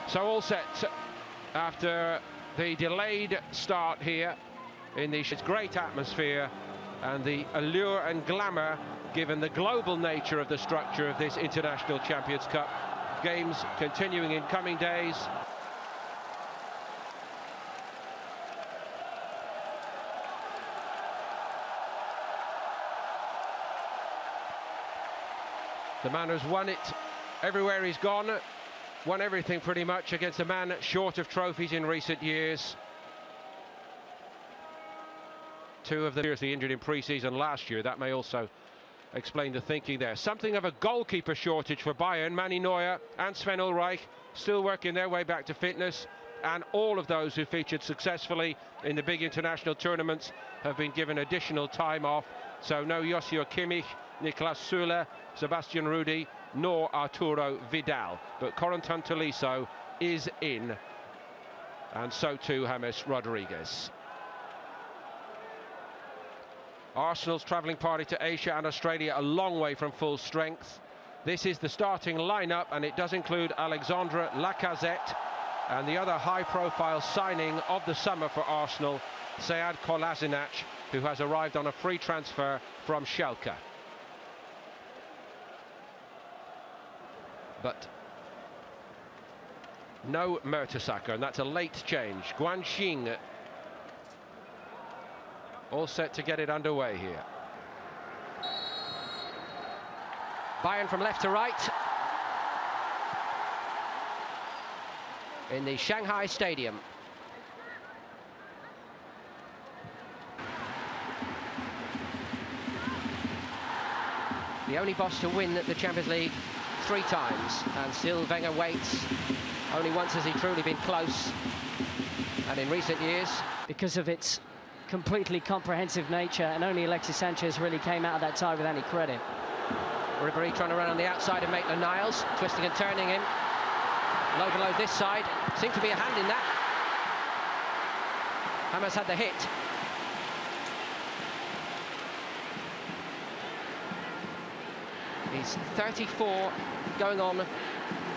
So all set after the delayed start here in the great atmosphere and the allure and glamour given the global nature of the structure of this International Champions Cup. Games continuing in coming days. The man who's won it everywhere he's gone, won everything pretty much against a man short of trophies in recent years. Two of them seriously injured in pre-season last year. That may also explain the thinking there. Something of a goalkeeper shortage for Bayern. Manny Neuer and Sven Ulreich still working their way back to fitness, and all of those who featured successfully in the big international tournaments have been given additional time off. So no Joshua Kimmich, Niklas Süle, Sebastian Rudi, nor Arturo Vidal. But Corentin Tolisso is in, and so too James Rodriguez. Arsenal's travelling party to Asia and Australia a long way from full strength. This is the starting lineup, and it does include Alexandre Lacazette and the other high-profile signing of the summer for Arsenal, Sead Kolasinac, who has arrived on a free transfer from Schalke. But no Mertesacker, and that's a late change. Guan Xing all set to get it underway here. Bayern from left to right in the Shanghai Stadium. The only boss to win the Champions League 3 times, and still Wenger waits. Only once has he truly been close, and in recent years, because of its completely comprehensive nature, and only Alexis Sanchez really came out of that tie with any credit. Ribéry trying to run on the outside of Maitland-Niles, twisting and turning him. Low below this side, seemed to be a hand in that. Hamas had the hit. He's 34, going on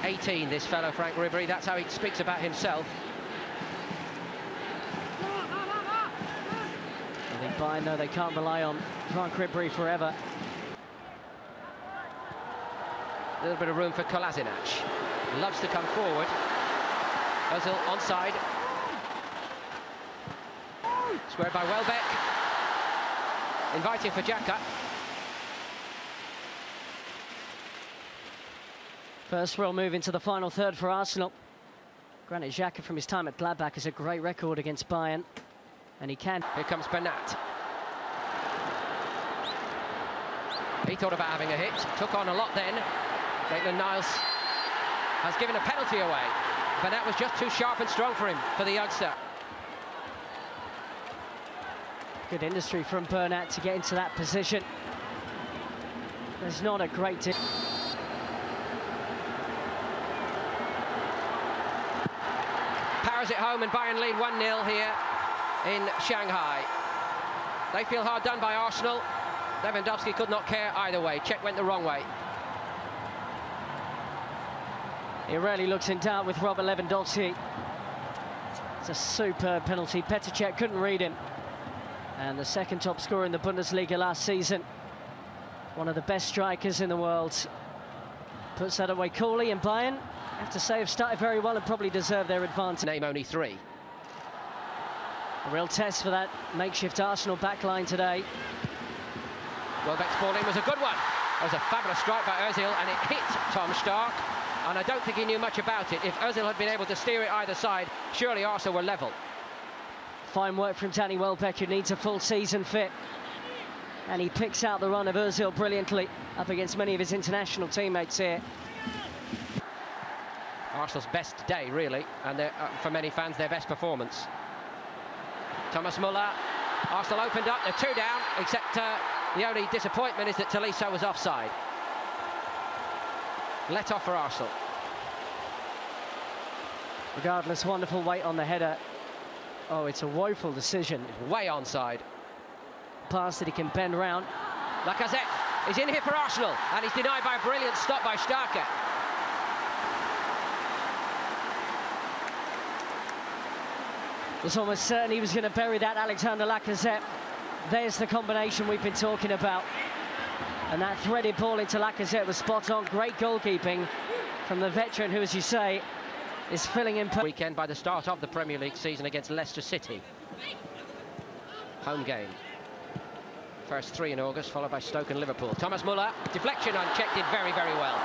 18, this fellow Franck Ribéry. That's how he speaks about himself. I think Bayern know they can't rely on Franck Ribéry forever. A little bit of room for Kolasinac. Loves to come forward. Ozil onside. Squared by Welbeck. Inviting for Xhaka. First real move into the final third for Arsenal. Granit Xhaka from his time at Gladbach has a great record against Bayern, and he can. Here comes Bernat. He thought about having a hit, took on a lot then. Maitland-Niles has given a penalty away. Bernat was just too sharp and strong for him, for the youngster. Good industry from Bernat to get into that position. There's not a great deal. Powers it home, and Bayern lead 1-0 here in Shanghai. They feel hard done by Arsenal. Lewandowski could not care either way. Czech went the wrong way. He really looks in doubt with Robert Lewandowski. It's a superb penalty. Petr Cech couldn't read him. And the second top scorer in the Bundesliga last season. One of the best strikers in the world. Puts that away coolly, and Bayern, I have to say, have started very well and probably deserve their advantage. Name only 3. A real test for that makeshift Arsenal backline today. Welbeck's ball in was a good one. It was a fabulous strike by Ozil, and it hit Tom Stark. And I don't think he knew much about it. If Ozil had been able to steer it either side, surely Arsenal were level. Fine work from Danny Welbeck, who needs a full season fit. And he picks out the run of Ozil brilliantly up against many of his international teammates here. Arsenal's best day, really, and for many fans, their best performance. Thomas Muller. Arsenal opened up, they're 2 down, except the only disappointment is that Tolisso was offside. Let off for Arsenal. Regardless, wonderful weight on the header. Oh, it's a woeful decision. Way onside. Pass that he can bend round. Lacazette is in here for Arsenal, and he's denied by a brilliant stop by Starke. was almost certain he was going to bury that, Alexander Lacazette. There's the combination we've been talking about. And that threaded ball into Lacazette was spot on. Great goalkeeping from the veteran who, as you say, is filling in... Weekend by the start of the Premier League season against Leicester City. Home game. First 3 in August, followed by Stoke and Liverpool. Thomas Muller, deflection unchecked, did very, very well.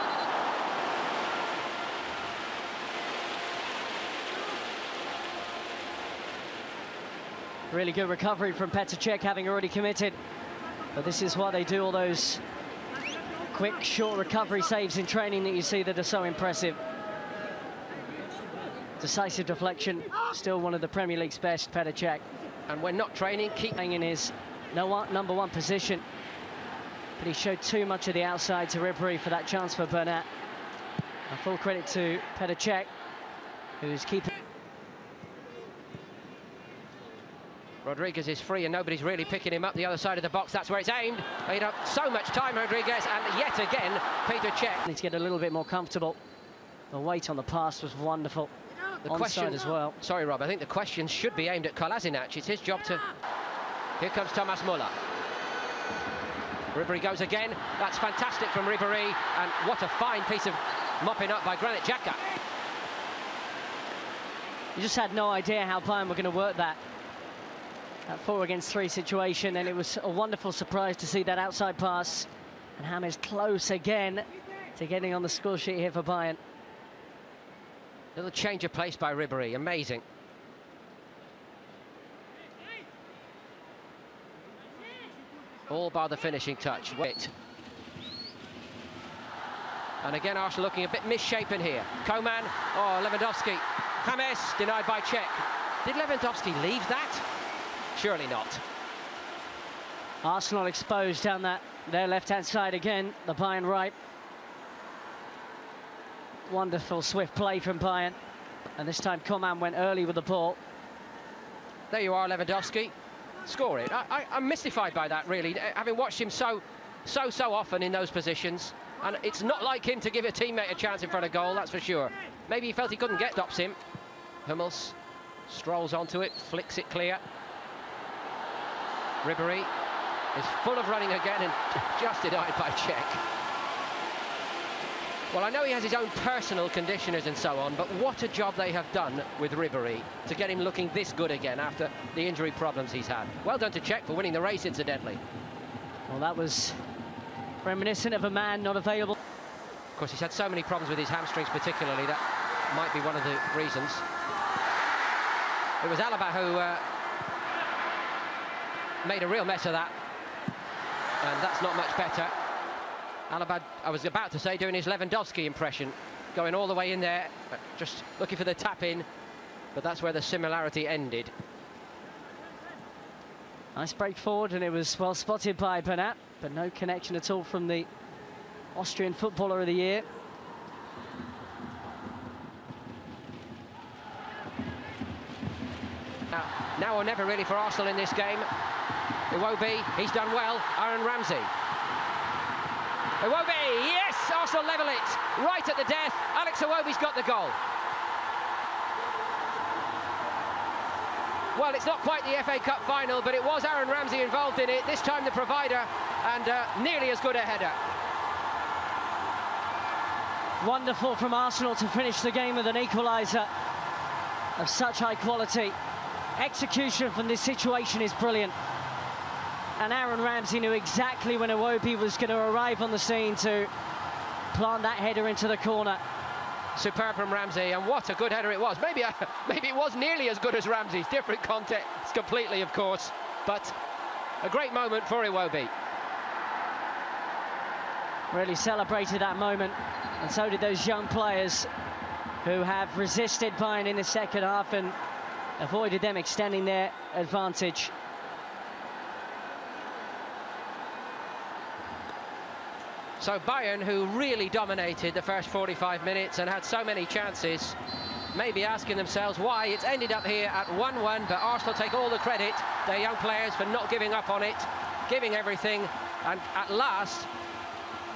Really good recovery from Petr Cech, having already committed. But this is why they do all those quick, short recovery saves in training that you see that are so impressive. Decisive deflection, still one of the Premier League's best, Petr Cech. And when not training, keeping in his number 1 position. But he showed too much of the outside to Ribery for that chance for Bernat. A full credit to Petr Cech, who's keeping... Rodriguez is free and nobody's really picking him up the other side of the box. That's where it's aimed. Made up so much time, Rodriguez, and yet again, Petr Cech. Needs to get a little bit more comfortable. The weight on the pass was wonderful. The question as well. Sorry, Rob, I think the question should be aimed at Kolasinac. It's his job to... Here comes Thomas Muller. Ribery goes again. That's fantastic from Ribery, and what a fine piece of mopping up by Granit Xhaka. You just had no idea how Bayern were going to work that 4 against 3 situation, and it was a wonderful surprise to see that outside pass. And James close again to getting on the score sheet here for Bayern. Little change of pace by Ribery, amazing. All bar the finishing touch. Wait. And again, Arsenal looking a bit misshapen here. Coman, oh, Lewandowski. James denied by Cech. Did Lewandowski leave that? Surely not. Arsenal exposed down their left-hand side again, the Bayern right. Wonderful swift play from Bayern, and this time Coman went early with the ball. There you are, Lewandowski. Score it. I'm mystified by that, really, having watched him so often in those positions, and it's not like him to give a teammate a chance in front of goal, that's for sure. Maybe he felt he couldn't get, stops him. Hummels strolls onto it, flicks it clear. Ribery is full of running again and just denied by Cech. Well, I know he has his own personal conditioners and so on, but what a job they have done with Ribery to get him looking this good again after the injury problems he's had. Well done to Cech for winning the race, incidentally. Well, that was reminiscent of a man not available. Of course, he's had so many problems with his hamstrings particularly, that might be one of the reasons. It was Alaba who made a real mess of that, and that's not much better. Alaba, I was about to say, doing his Lewandowski impression, going all the way in there, just looking for the tap in, but that's where the similarity ended. Nice break forward, and it was well spotted by Bernat, but no connection at all from the Austrian Footballer of the Year. Now or never really for Arsenal in this game. Iwobi, he's done well. Aaron Ramsey. Iwobi, yes! Arsenal level it. Right at the death. Alex Iwobi's got the goal. Well, it's not quite the FA Cup final, but it was Aaron Ramsey involved in it. This time the provider, and nearly as good a header. Wonderful from Arsenal to finish the game with an equaliser of such high quality. Execution from this situation is brilliant. And Aaron Ramsey knew exactly when Iwobi was going to arrive on the scene to plant that header into the corner. Superb from Ramsey, and what a good header it was. Maybe it was nearly as good as Ramsey's. Different context completely, of course, but a great moment for Iwobi. Really celebrated that moment, and so did those young players who have resisted Bayern in the second half and avoided them extending their advantage. So Bayern, who really dominated the first 45 minutes and had so many chances, may be asking themselves why it's ended up here at 1-1, but Arsenal take all the credit, their young players, for not giving up on it, giving everything, and at last,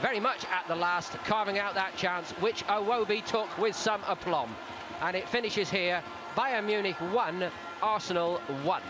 very much at the last, carving out that chance, which Iwobi took with some aplomb. And it finishes here, Bayern Munich 1, Arsenal 1.